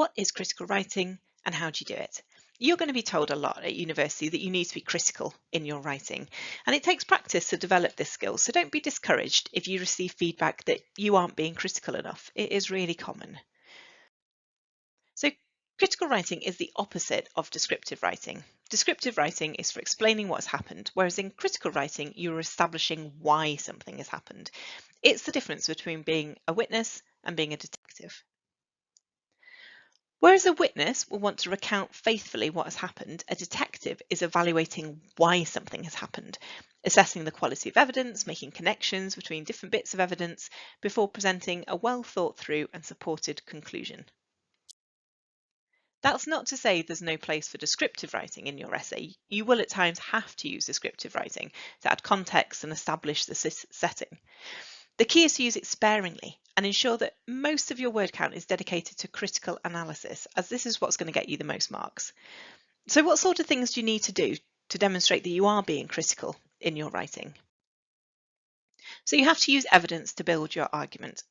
What is critical writing and how do you do it? You're going to be told a lot at university that you need to be critical in your writing, and it takes practice to develop this skill, so don't be discouraged if you receive feedback that you aren't being critical enough. It is really common. So critical writing is the opposite of descriptive writing. Descriptive writing is for explaining what's happened, whereas in critical writing, you're establishing why something has happened. It's the difference between being a witness and being a detective. Whereas a witness will want to recount faithfully what has happened, a detective is evaluating why something has happened, assessing the quality of evidence, making connections between different bits of evidence before presenting a well thought through and supported conclusion. That's not to say there's no place for descriptive writing in your essay. You will at times have to use descriptive writing to add context and establish the setting. The key is to use it sparingly and ensure that most of your word count is dedicated to critical analysis, as this is what's going to get you the most marks. So what sort of things do you need to do to demonstrate that you are being critical in your writing? So you have to use evidence to build your argument.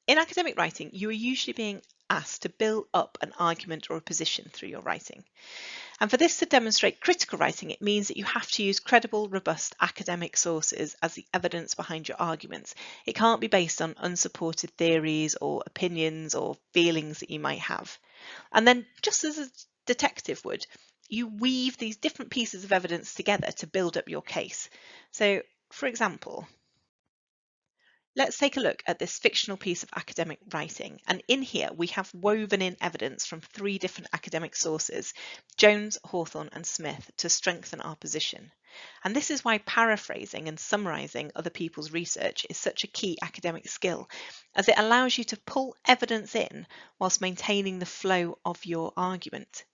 In academic writing, you are usually being asked to build up an argument or a position through your writing. And for this to demonstrate critical writing, it means that you have to use credible, robust academic sources as the evidence behind your arguments. It can't be based on unsupported theories or opinions or feelings that you might have. And then, just as a detective would, you weave these different pieces of evidence together to build up your case. So, for example, let's take a look at this fictional piece of academic writing. And in here, we have woven in evidence from 3 different academic sources, Jones, Hawthorne and Smith, to strengthen our position. And this is why paraphrasing and summarising other people's research is such a key academic skill, as it allows you to pull evidence in whilst maintaining the flow of your argument.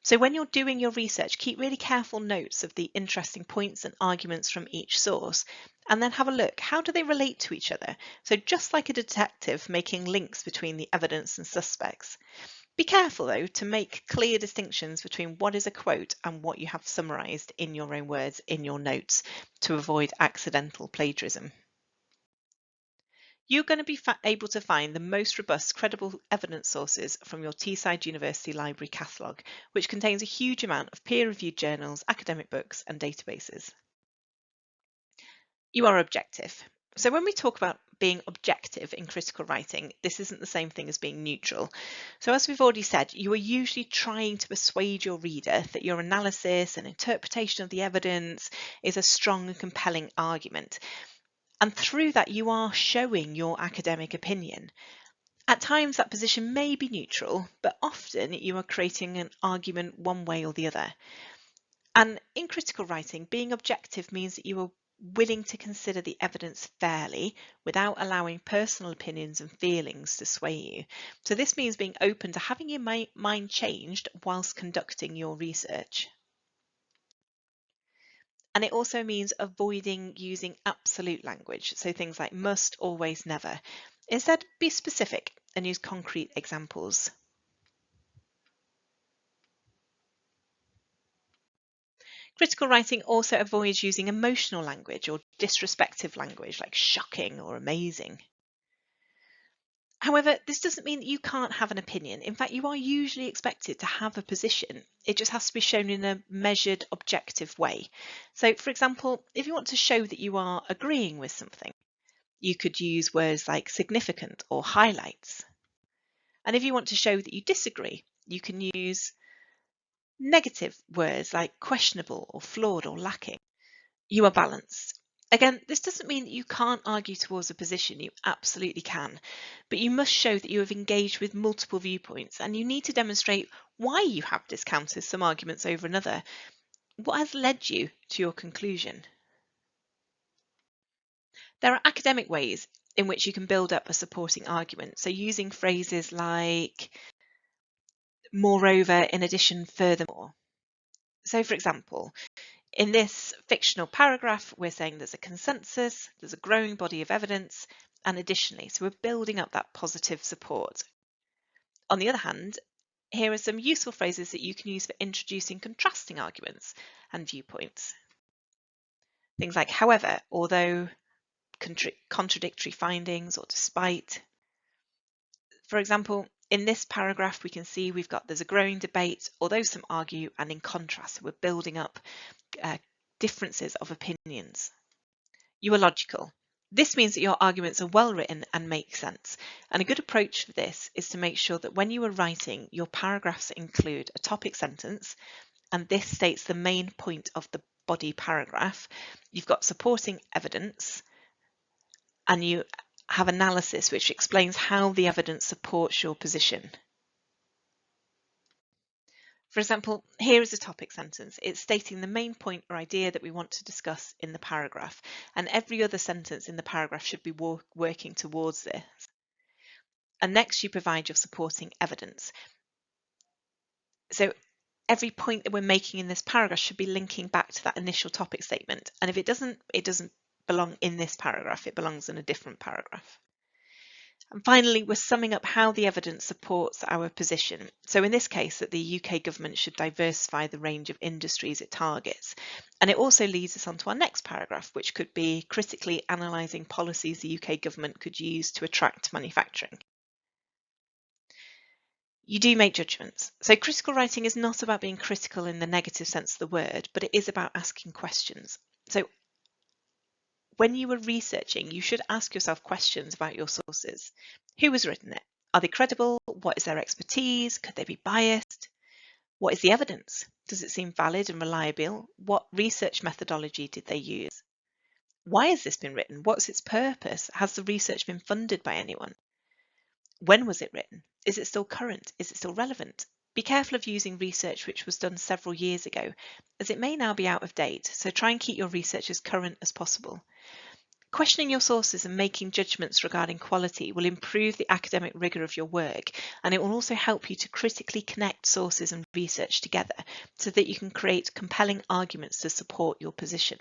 So when you're doing your research, keep really careful notes of the interesting points and arguments from each source, and then have a look, how do they relate to each other? So just like a detective making links between the evidence and suspects. Be careful though to make clear distinctions between what is a quote and what you have summarised in your own words in your notes to avoid accidental plagiarism. You're going to be able to find the most robust, credible evidence sources from your Teesside University Library catalogue, which contains a huge amount of peer-reviewed journals, academic books and databases. You are objective. So when we talk about being objective in critical writing, this isn't the same thing as being neutral. So as we've already said, you are usually trying to persuade your reader that your analysis and interpretation of the evidence is a strong and compelling argument. And through that, you are showing your academic opinion. At times, that position may be neutral, but often you are creating an argument one way or the other. And in critical writing, being objective means that you are willing to consider the evidence fairly without allowing personal opinions and feelings to sway you. So this means being open to having your mind changed whilst conducting your research. And it also means avoiding using absolute language, so things like must, always, never. Instead, be specific and use concrete examples. Critical writing also avoids using emotional language or disrespectful language like shocking or amazing. However, this doesn't mean that you can't have an opinion. In fact, you are usually expected to have a position. It just has to be shown in a measured, objective way. So, for example, if you want to show that you are agreeing with something, you could use words like significant or highlights. And if you want to show that you disagree, you can use negative words like questionable or flawed or lacking. You are balanced. Again, this doesn't mean that you can't argue towards a position, you absolutely can, but you must show that you have engaged with multiple viewpoints and you need to demonstrate why you have discounted some arguments over another. What has led you to your conclusion? There are academic ways in which you can build up a supporting argument. So using phrases like moreover, in addition, furthermore. So for example, in this fictional paragraph, we're saying there's a consensus, there's a growing body of evidence, and additionally, so we're building up that positive support. On the other hand, here are some useful phrases that you can use for introducing contrasting arguments and viewpoints. Things like however, although, contradictory findings, or despite. For example, In this paragraph, we can see there's a growing debate, although some argue, and in contrast, we're building up differences of opinions. You are logical. This means that your arguments are well written and make sense. And a good approach for this is to make sure that when you are writing, your paragraphs include a topic sentence, and this states the main point of the body paragraph. You've got supporting evidence, and you have analysis which explains how the evidence supports your position. For example, here is a topic sentence. It's stating the main point or idea that we want to discuss in the paragraph, and every other sentence in the paragraph should be working towards this. And next you provide your supporting evidence. So every point that we're making in this paragraph should be linking back to that initial topic statement. And if it doesn't belong in this paragraph, it belongs in a different paragraph. And finally, we're summing up how the evidence supports our position. So in this case, that the UK government should diversify the range of industries it targets. And it also leads us on to our next paragraph, which could be critically analysing policies the UK government could use to attract manufacturing. You do make judgments. So critical writing is not about being critical in the negative sense of the word, but it is about asking questions. So when you are researching, you should ask yourself questions about your sources. Who has written it? Are they credible? What is their expertise? Could they be biased? What is the evidence? Does it seem valid and reliable? What research methodology did they use? Why has this been written? What's its purpose? Has the research been funded by anyone? When was it written? Is it still current? Is it still relevant? Be careful of using research which was done several years ago, as it may now be out of date, so try and keep your research as current as possible. Questioning your sources and making judgments regarding quality will improve the academic rigour of your work, and it will also help you to critically connect sources and research together so that you can create compelling arguments to support your position.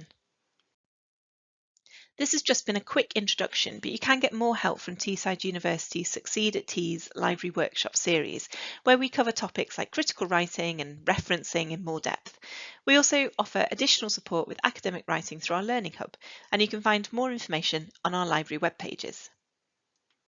This has just been a quick introduction, but you can get more help from Teesside University's Succeed at Tees Library Workshop series, where we cover topics like critical writing and referencing in more depth. We also offer additional support with academic writing through our Learning Hub, and you can find more information on our library web pages.